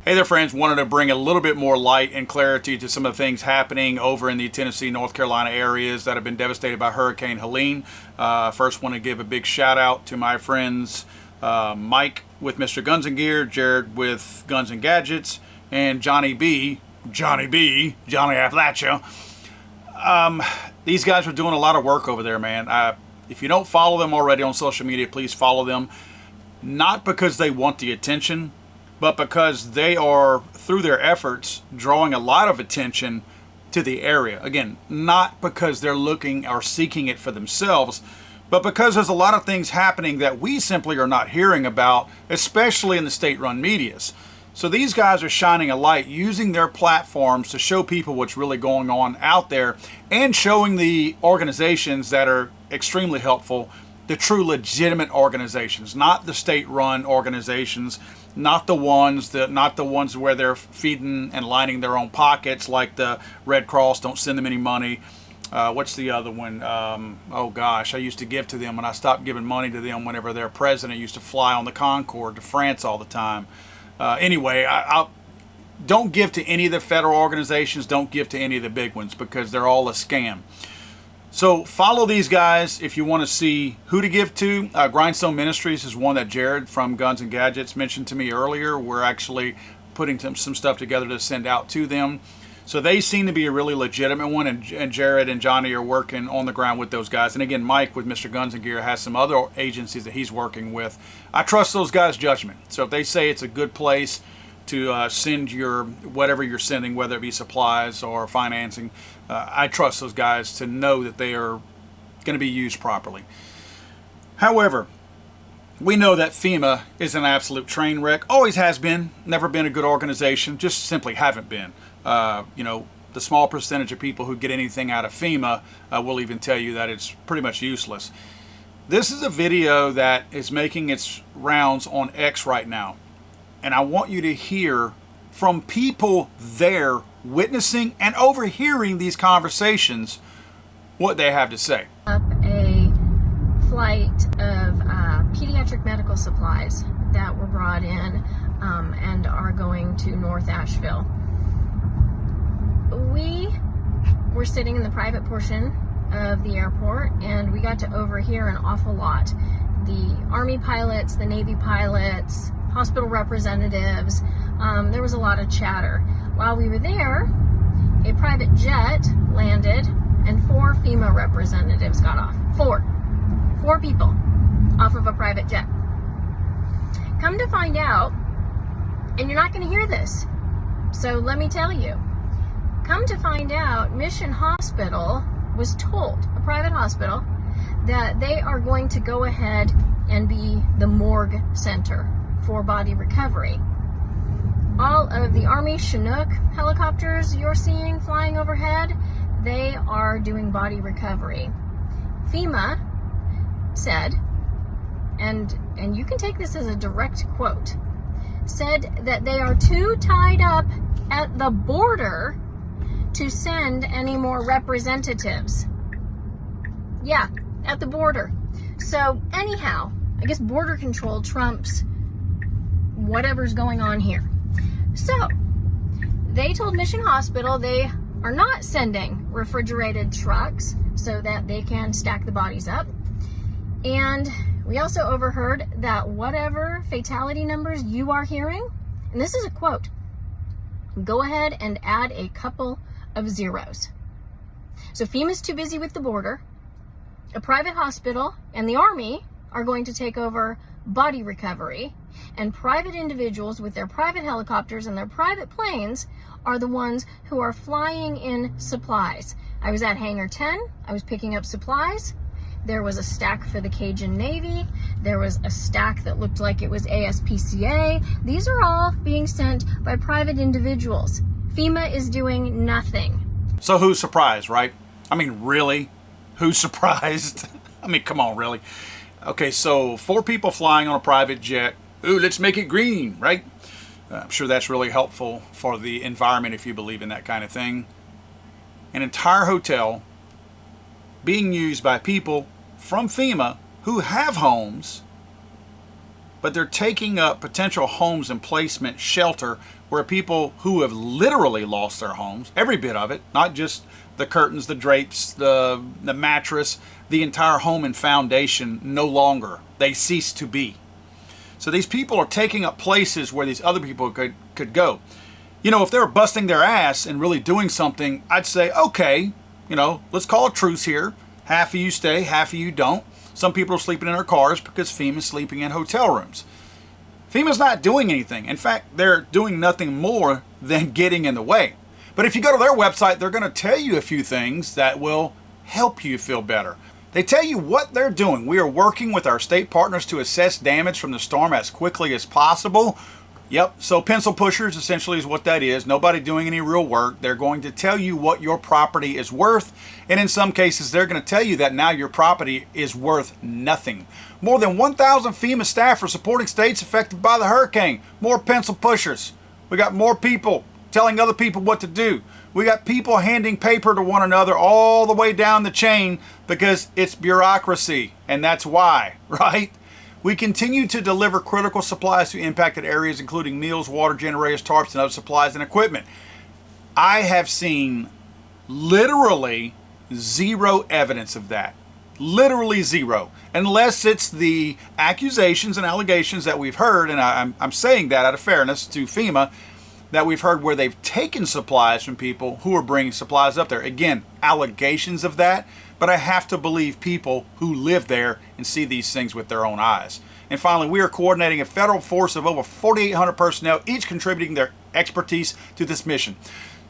Hey there, friends. Wanted to bring a little bit more light and clarity to some of the things happening over in the Tennessee, North Carolina areas that have been devastated by Hurricane Helene. First, want to give a big shout out to my friends Mike with Mr. Guns and Gear, Jared with Guns and Gadgets, and Johnny Appalachia. These guys are doing a lot of work over there, man. If you don't follow them already on social media, please follow them. Not because they want the attention, but because they are, through their efforts, drawing a lot of attention to the area. Again, not because they're looking or seeking it for themselves, but because there's a lot of things happening that we simply are not hearing about, especially in the state-run medias. So these guys are shining a light, using their platforms to show people what's really going on out there, and showing the organizations that are extremely helpful, the true legitimate organizations, not the state-run organizations, not the ones where they're feeding and lining their own pockets, like the Red Cross. Don't send them any money. What's the other one? Oh gosh, I used to give to them, and I stopped giving money to them whenever their president used to fly on the Concorde to France all the time. Anyway, I don't give to any of the federal organizations. Don't give to any of the big ones, because they're all a scam. So follow these guys if you want to see who to give to. Grindstone Ministries is one that Jared from Guns and Gadgets mentioned to me earlier. We're actually putting some stuff together to send out to them. So they seem to be a really legitimate one, and Jared and Johnny are working on the ground with those guys. And again, Mike with Mr. Guns and Gear has some other agencies that he's working with. I trust those guys' judgment. So if they say it's a good place to send your whatever you're sending, whether it be supplies or financing, I trust those guys to know that they are going to be used properly. However, we know that FEMA is an absolute train wreck. Always has been. Never been a good organization. Just simply haven't been. The small percentage of people who get anything out of FEMA will even tell you that it's pretty much useless. This is a video that is making its rounds on X right now. And I want you to hear from people there witnessing and overhearing these conversations what they have to say. Up a flight of pediatric medical supplies that were brought in and are going to North Asheville. We were sitting in the private portion of the airport, and we got to overhear an awful lot. The Army pilots, the Navy pilots, hospital representatives, there was a lot of chatter. While we were there, a private jet landed and 4 FEMA representatives got off. Four people off of a private jet. Come to find out, and you're not going to hear this, so let me tell you. Come to find out, Mission Hospital was told, a private hospital, that they are going to go ahead and be the morgue center for body recovery. All of the Army Chinook helicopters you're seeing flying overhead, they are doing body recovery. FEMA said, and you can take this as a direct quote, said that they are too tied up at the border to send any more representatives. Yeah, at the border. So anyhow, I guess border control trumps whatever's going on here. So they told Mission Hospital they are not sending refrigerated trucks so that they can stack the bodies up. And we also overheard that whatever fatality numbers you are hearing, and this is a quote, go ahead and add a couple of zeros. So FEMA's too busy with the border. A private hospital and the Army are going to take over body recovery, and private individuals with their private helicopters and their private planes are the ones who are flying in supplies. I was at Hangar 10. I was picking up supplies. There was a stack for the Cajun Navy. There was a stack that looked like it was ASPCA. These are all being sent by private individuals. FEMA is doing nothing. So who's surprised, right? I mean, really? Who's surprised? I mean, come on, really? Okay, so 4 people flying on a private jet. Ooh, let's make it green, right? I'm sure that's really helpful for the environment if you believe in that kind of thing. An entire hotel being used by people from FEMA who have homes, but they're taking up potential homes and placement shelter where people who have literally lost their homes, every bit of it, not just the curtains, the drapes, the mattress, the entire home and foundation, no longer. They cease to be. So these people are taking up places where these other people could go. You know, if they were busting their ass and really doing something, I'd say, okay, you know, let's call a truce here. Half of you stay, half of you don't. Some people are sleeping in their cars because FEMA's sleeping in hotel rooms. FEMA's not doing anything. In fact, they're doing nothing more than getting in the way. But if you go to their website, they're going to tell you a few things that will help you feel better. They tell you what they're doing. We are working with our state partners to assess damage from the storm as quickly as possible. Yep, so pencil pushers essentially is what that is. Nobody doing any real work. They're going to tell you what your property is worth. And in some cases, they're going to tell you that now your property is worth nothing. More than 1,000 FEMA staff are supporting states affected by the hurricane. More pencil pushers. We got more people telling other people what to do. We got people handing paper to one another all the way down the chain because it's bureaucracy. And that's why, right? We continue to deliver critical supplies to impacted areas, including meals, water generators, tarps, and other supplies and equipment. I have seen literally zero evidence of that. Literally zero. Unless it's the accusations and allegations that we've heard, and I'm saying that out of fairness to FEMA, that we've heard where they've taken supplies from people who are bringing supplies up there. Again, allegations of that, but I have to believe people who live there and see these things with their own eyes. And finally, we are coordinating a federal force of over 4,800 personnel, each contributing their expertise to this mission.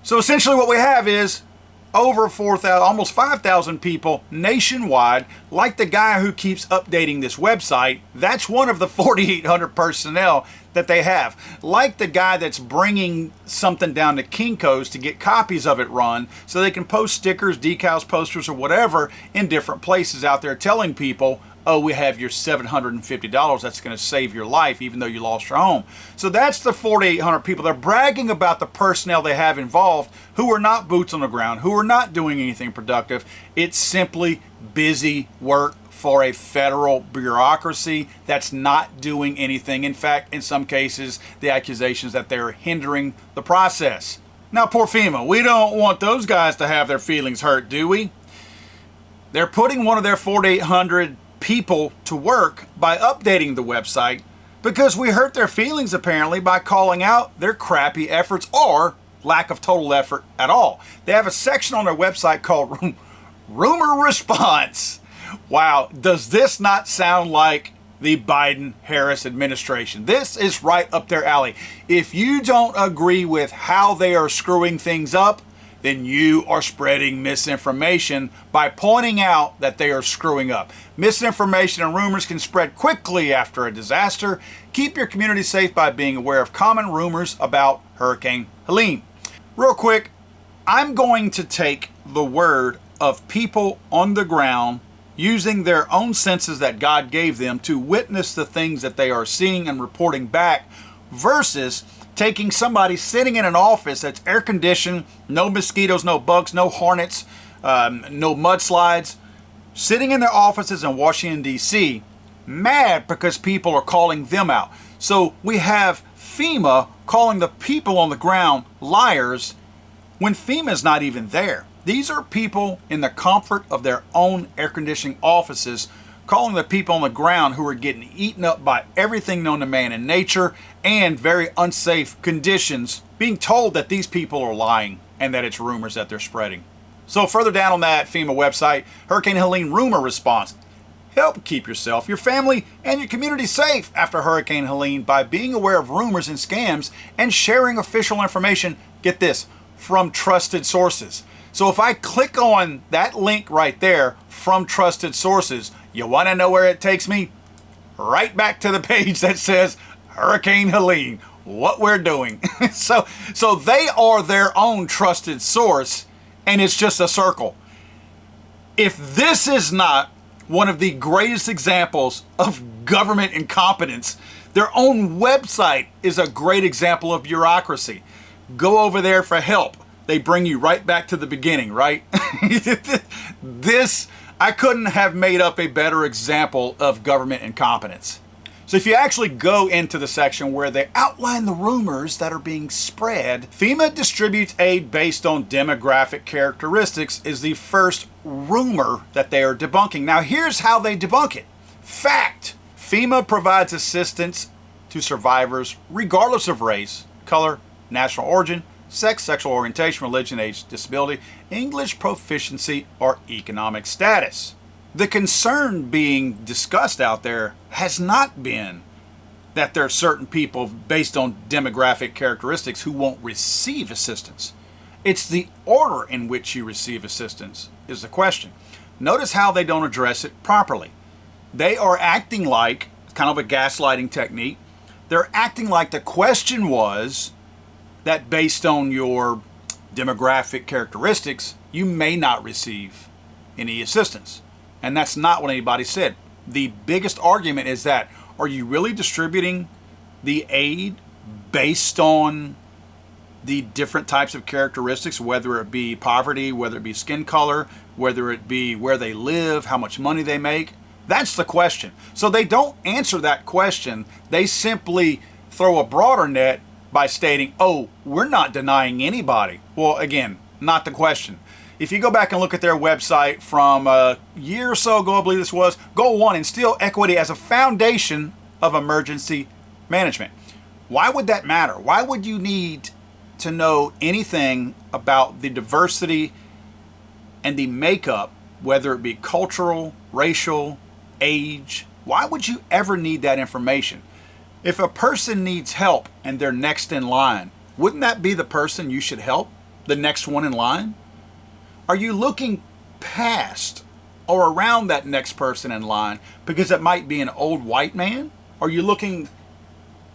So essentially what we have is over 4,000, almost 5,000 people nationwide, like the guy who keeps updating this website. That's one of the 4,800 personnel that they have. Like the guy that's bringing something down to Kinko's to get copies of it run so they can post stickers, decals, posters, or whatever in different places out there telling people, oh, we have your $750 that's going to save your life even though you lost your home. So that's the 4,800 people. They're bragging about the personnel they have involved who are not boots on the ground, who are not doing anything productive. It's simply busy work for a federal bureaucracy that's not doing anything. In fact, in some cases, the accusations that they're hindering the process. Now, poor FEMA, we don't want those guys to have their feelings hurt, do we? They're putting one of their 4,800 people to work by updating the website because we hurt their feelings apparently by calling out their crappy efforts or lack of total effort at all. They have a section on their website called Rumor Response. Wow, does this not sound like the Biden-Harris administration? This is right up their alley. If you don't agree with how they are screwing things up, then you are spreading misinformation by pointing out that they are screwing up. Misinformation and rumors can spread quickly after a disaster. Keep your community safe by being aware of common rumors about Hurricane Helene. Real quick, I'm going to take the word of people on the ground using their own senses that God gave them to witness the things that they are seeing and reporting back versus taking somebody sitting in an office that's air conditioned, no mosquitoes, no bugs, no hornets, no mudslides, sitting in their offices in Washington, D.C., mad because people are calling them out. So we have FEMA calling the people on the ground liars when FEMA's not even there. These are people in the comfort of their own air conditioning offices calling the people on the ground who are getting eaten up by everything known to man in nature and very unsafe conditions, being told that these people are lying and that it's rumors that they're spreading. So further down on that FEMA website, Hurricane Helene rumor response. Help keep yourself, your family, and your community safe after Hurricane Helene by being aware of rumors and scams and sharing official information, get this, from trusted sources. So if I click on that link right there, from trusted sources, you want to know where it takes me? Right back to the page that says Hurricane Helene, what we're doing. So they are their own trusted source, and it's just a circle. If this is not one of the greatest examples of government incompetence, their own website is a great example of bureaucracy. Go over there for help. They bring you right back to the beginning, right? I couldn't have made up a better example of government incompetence. So if you actually go into the section where they outline the rumors that are being spread, FEMA distributes aid based on demographic characteristics is the first rumor that they are debunking. Now here's how they debunk it. Fact: FEMA provides assistance to survivors regardless of race, color, national origin, sex, sexual orientation, religion, age, disability, English proficiency, or economic status. The concern being discussed out there has not been that there are certain people based on demographic characteristics who won't receive assistance. It's the order in which you receive assistance is the question. Notice how they don't address it properly. They are acting like, kind of a gaslighting technique, they're acting like the question was that based on your demographic characteristics, you may not receive any assistance. And that's not what anybody said. The biggest argument is that, are you really distributing the aid based on the different types of characteristics, whether it be poverty, whether it be skin color, whether it be where they live, how much money they make? That's the question. So they don't answer that question. They simply throw a broader net by stating, oh, we're not denying anybody. Well, again, not the question. If you go back and look at their website from a year or so ago, I believe this was, Goal 1, instill equity as a foundation of emergency management. Why would that matter? Why would you need to know anything about the diversity and the makeup, whether it be cultural, racial, age? Why would you ever need that information? If a person needs help and they're next in line, wouldn't that be the person you should help? The next one in line? Are you looking past or around that next person in line because it might be an old white man? Are you looking,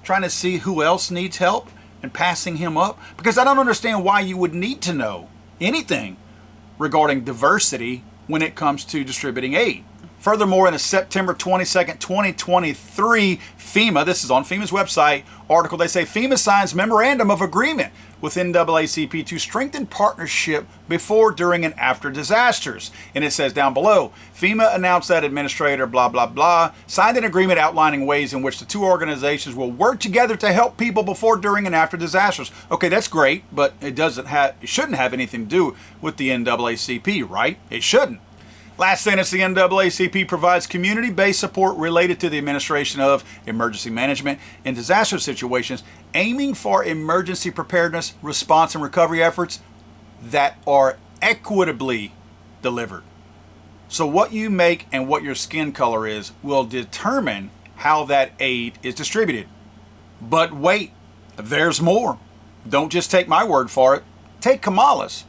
trying to see who else needs help and passing him up? Because I don't understand why you would need to know anything regarding diversity when it comes to distributing aid. Furthermore, in a September 22nd, 2023 FEMA, this is on FEMA's website, article, they say FEMA signs memorandum of agreement with NAACP to strengthen partnership before, during, and after disasters. And it says down below, FEMA announced that administrator blah, blah, blah, signed an agreement outlining ways in which the two organizations will work together to help people before, during, and after disasters. Okay, that's great, but it shouldn't have anything to do with the NAACP, right? It shouldn't. Last sentence, the NAACP provides community-based support related to the administration of emergency management in disaster situations, aiming for emergency preparedness, response, and recovery efforts that are equitably delivered. So what you make and what your skin color is will determine how that aid is distributed. But wait, there's more. Don't just take my word for it. Take Kamala's.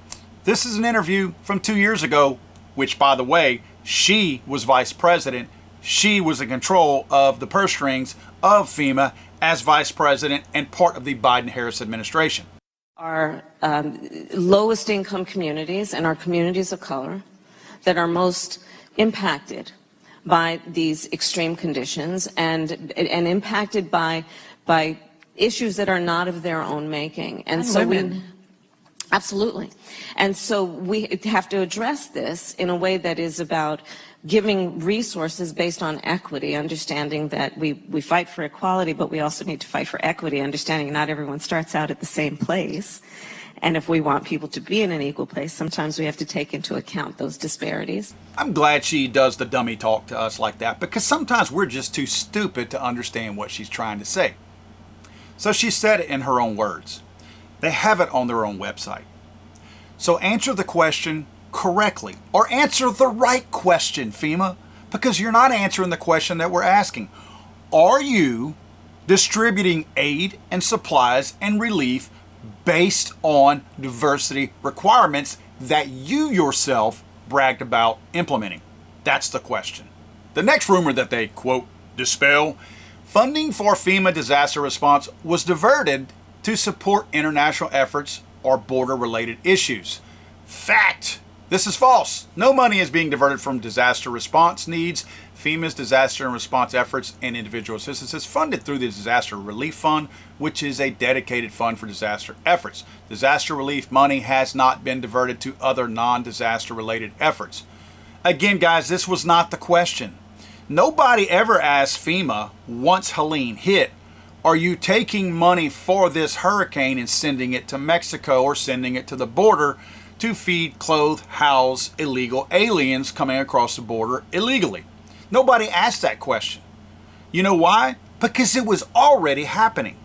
This is an interview from 2 years ago, which, by the way, she was vice president. She was in control of the purse strings of FEMA as vice president and part of the Biden-Harris administration. Our lowest income communities and our communities of color that are most impacted by these extreme conditions and impacted by issues that are not of their own making. And so women. Absolutely. And so we have to address this in a way that is about giving resources based on equity, understanding that we fight for equality, but we also need to fight for equity, understanding not everyone starts out at the same place. And if we want people to be in an equal place, sometimes we have to take into account those disparities. I'm glad she does the dummy talk to us like that, because sometimes we're just too stupid to understand what she's trying to say. So she said it in her own words. They have it on their own website. So answer the question correctly, or answer the right question, FEMA, because you're not answering the question that we're asking. Are you distributing aid and supplies and relief based on diversity requirements that you yourself bragged about implementing? That's the question. The next rumor that they, quote, dispel, funding for FEMA disaster response was diverted to support international efforts or border-related issues. Fact! This is false. No money is being diverted from disaster response needs. FEMA's disaster and response efforts and individual assistance is funded through the Disaster Relief Fund, which is a dedicated fund for disaster efforts. Disaster relief money has not been diverted to other non-disaster related efforts. Again, guys, this was not the question. Nobody ever asked FEMA once Helene hit, are you taking money for this hurricane and sending it to Mexico or sending it to the border to feed, clothe, house illegal aliens coming across the border illegally? Nobody asked that question. You know why? Because it was already happening.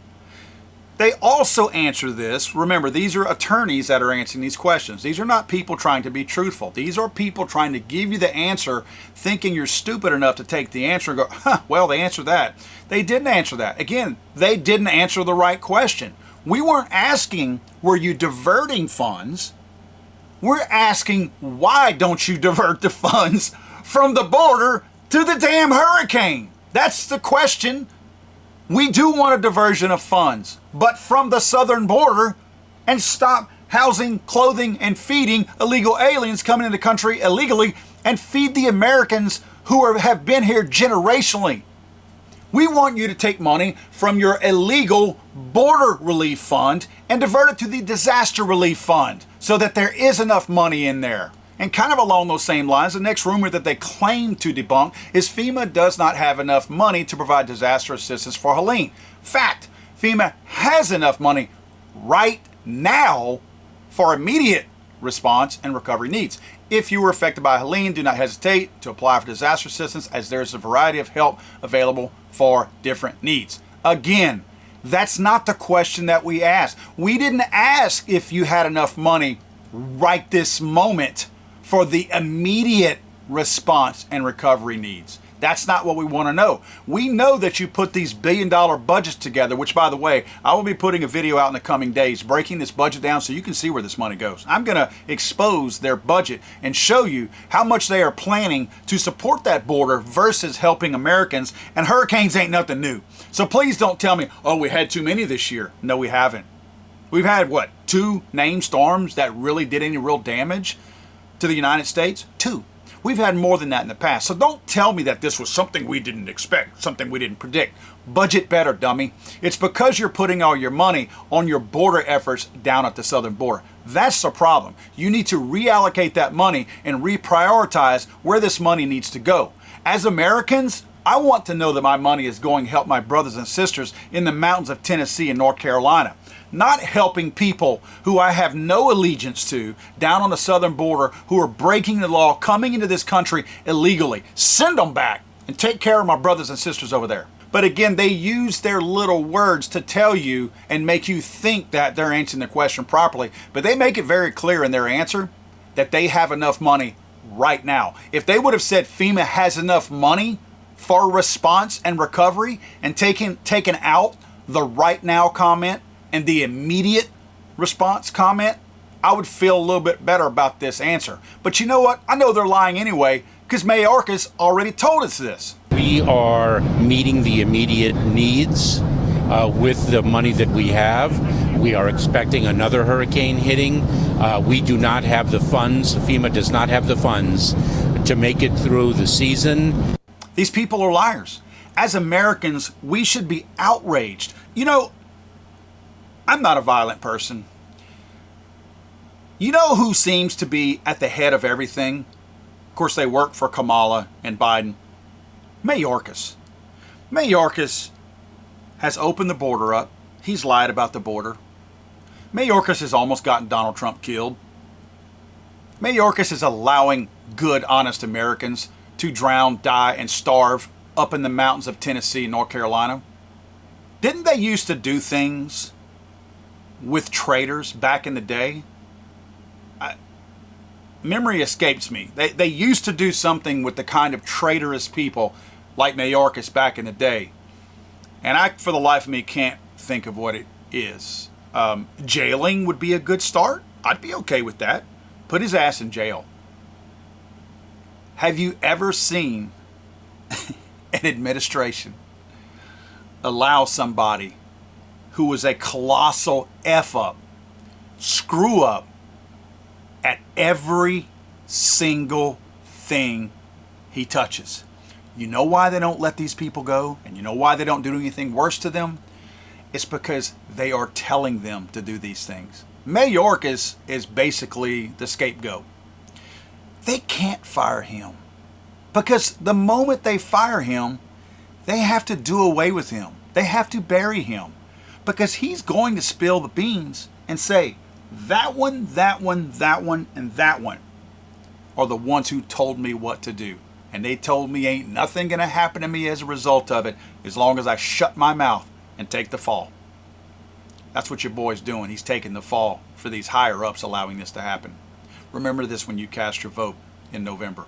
They also answer this. Remember, these are attorneys that are answering these questions. These are not people trying to be truthful. These are people trying to give you the answer, thinking you're stupid enough to take the answer and go, well, they answered that. They didn't answer that. Again, they didn't answer the right question. We weren't asking, were you diverting funds? We're asking, why don't you divert the funds from the border to the damn hurricane? That's the question. We do want a diversion of funds, but from the southern border, and stop housing, clothing, and feeding illegal aliens coming into the country illegally, and feed the Americans who have been here generationally. We want you to take money from your illegal border relief fund and divert it to the disaster relief fund so that there is enough money in there. And kind of along those same lines, the next rumor that they claim to debunk is FEMA does not have enough money to provide disaster assistance for Helene. Fact, FEMA has enough money right now for immediate response and recovery needs. If you were affected by Helene, do not hesitate to apply for disaster assistance, as there's a variety of help available for different needs. Again, that's not the question that we asked. We didn't ask if you had enough money right this moment for the immediate response and recovery needs. That's not what we want to know. We know that you put these billion-dollar budgets together, which, by the way, I will be putting a video out in the coming days breaking this budget down so you can see where this money goes. I'm going to expose their budget and show you how much they are planning to support that border versus helping Americans, and hurricanes ain't nothing new. So please don't tell me, oh, we had too many this year. No, we haven't. We've had, what, 2 named storms that really did any real damage to the United States? 2. We've had more than that in the past. So don't tell me that this was something we didn't expect, something we didn't predict. Budget better, dummy. It's because you're putting all your money on your border efforts down at the southern border. That's the problem. You need to reallocate that money and reprioritize where this money needs to go. As Americans, I want to know that my money is going to help my brothers and sisters in the mountains of Tennessee and North Carolina, not helping people who I have no allegiance to down on the southern border who are breaking the law, coming into this country illegally. Send them back and take care of my brothers and sisters over there. But again, they use their little words to tell you and make you think that they're answering the question properly. But they make it very clear in their answer that they have enough money right now. If they would have said FEMA has enough money for response and recovery and taken out the right now comment and the immediate response comment, I would feel a little bit better about this answer. But you know what? I know they're lying anyway, because Mayorkas already told us this. We are meeting the immediate needs with the money that we have. We are expecting another hurricane hitting. We do not have the funds. FEMA does not have the funds to make it through the season. These people are liars. As Americans, we should be outraged. You know, I'm not a violent person. You know who seems to be at the head of everything? Of course, they work for Kamala and Biden. Mayorkas. Mayorkas has opened the border up. He's lied about the border. Mayorkas has almost gotten Donald Trump killed. Mayorkas is allowing good, honest Americans to drown, die, and starve up in the mountains of Tennessee and North Carolina. Didn't they used to do things with traitors back in the day? Memory escapes me. They used to do something with the kind of traitorous people like Mayorkas back in the day. And I, for the life of me, can't think of what it is. Jailing would be a good start. I'd be okay with that. Put his ass in jail. Have you ever seen an administration allow somebody who was a colossal F-up, screw up at every single thing he touches? You know why they don't let these people go? And you know why they don't do anything worse to them? It's because they are telling them to do these things. Mayorkas is basically the scapegoat. They can't fire him. Because the moment they fire him, they have to do away with him. They have to bury him. Because he's going to spill the beans and say, that one, that one, that one, and that one are the ones who told me what to do. And they told me ain't nothing going to happen to me as a result of it as long as I shut my mouth and take the fall. That's what your boy's doing. He's taking the fall for these higher ups allowing this to happen. Remember this when you cast your vote in November.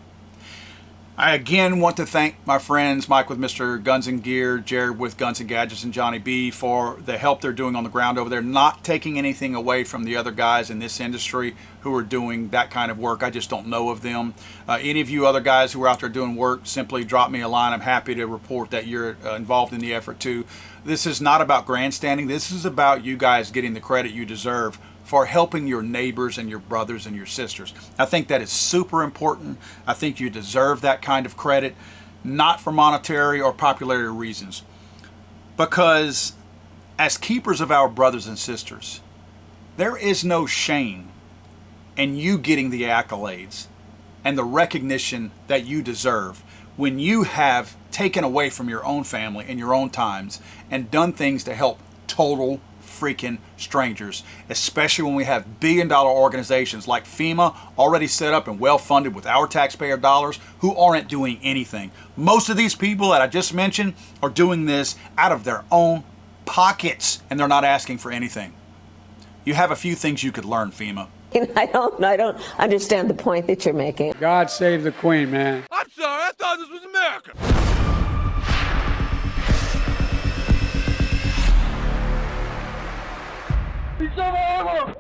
I again want to thank my friends, Mike with Mr. Guns and Gear, Jared with Guns and Gadgets, and Johnny B for the help they're doing on the ground over there, not taking anything away from the other guys in this industry who are doing that kind of work. I just don't know of them. Any of you other guys who are out there doing work, simply drop me a line. I'm happy to report that you're involved in the effort too. This is not about grandstanding. This is about you guys getting the credit you deserve for helping your neighbors and your brothers and your sisters. I think that is super important. I think you deserve that kind of credit, not for monetary or popularity reasons. Because as keepers of our brothers and sisters, there is no shame in you getting the accolades and the recognition that you deserve when you have taken away from your own family in your own times and done things to help total freaking strangers, especially when we have billion-dollar organizations like FEMA already set up and well-funded with our taxpayer dollars who aren't doing anything. Most of these people that I just mentioned are doing this out of their own pockets and they're not asking for anything. You have a few things you could learn, FEMA. I don't understand the point that you're making. God save the Queen, man. I'm sorry, I thought this was America. It's over.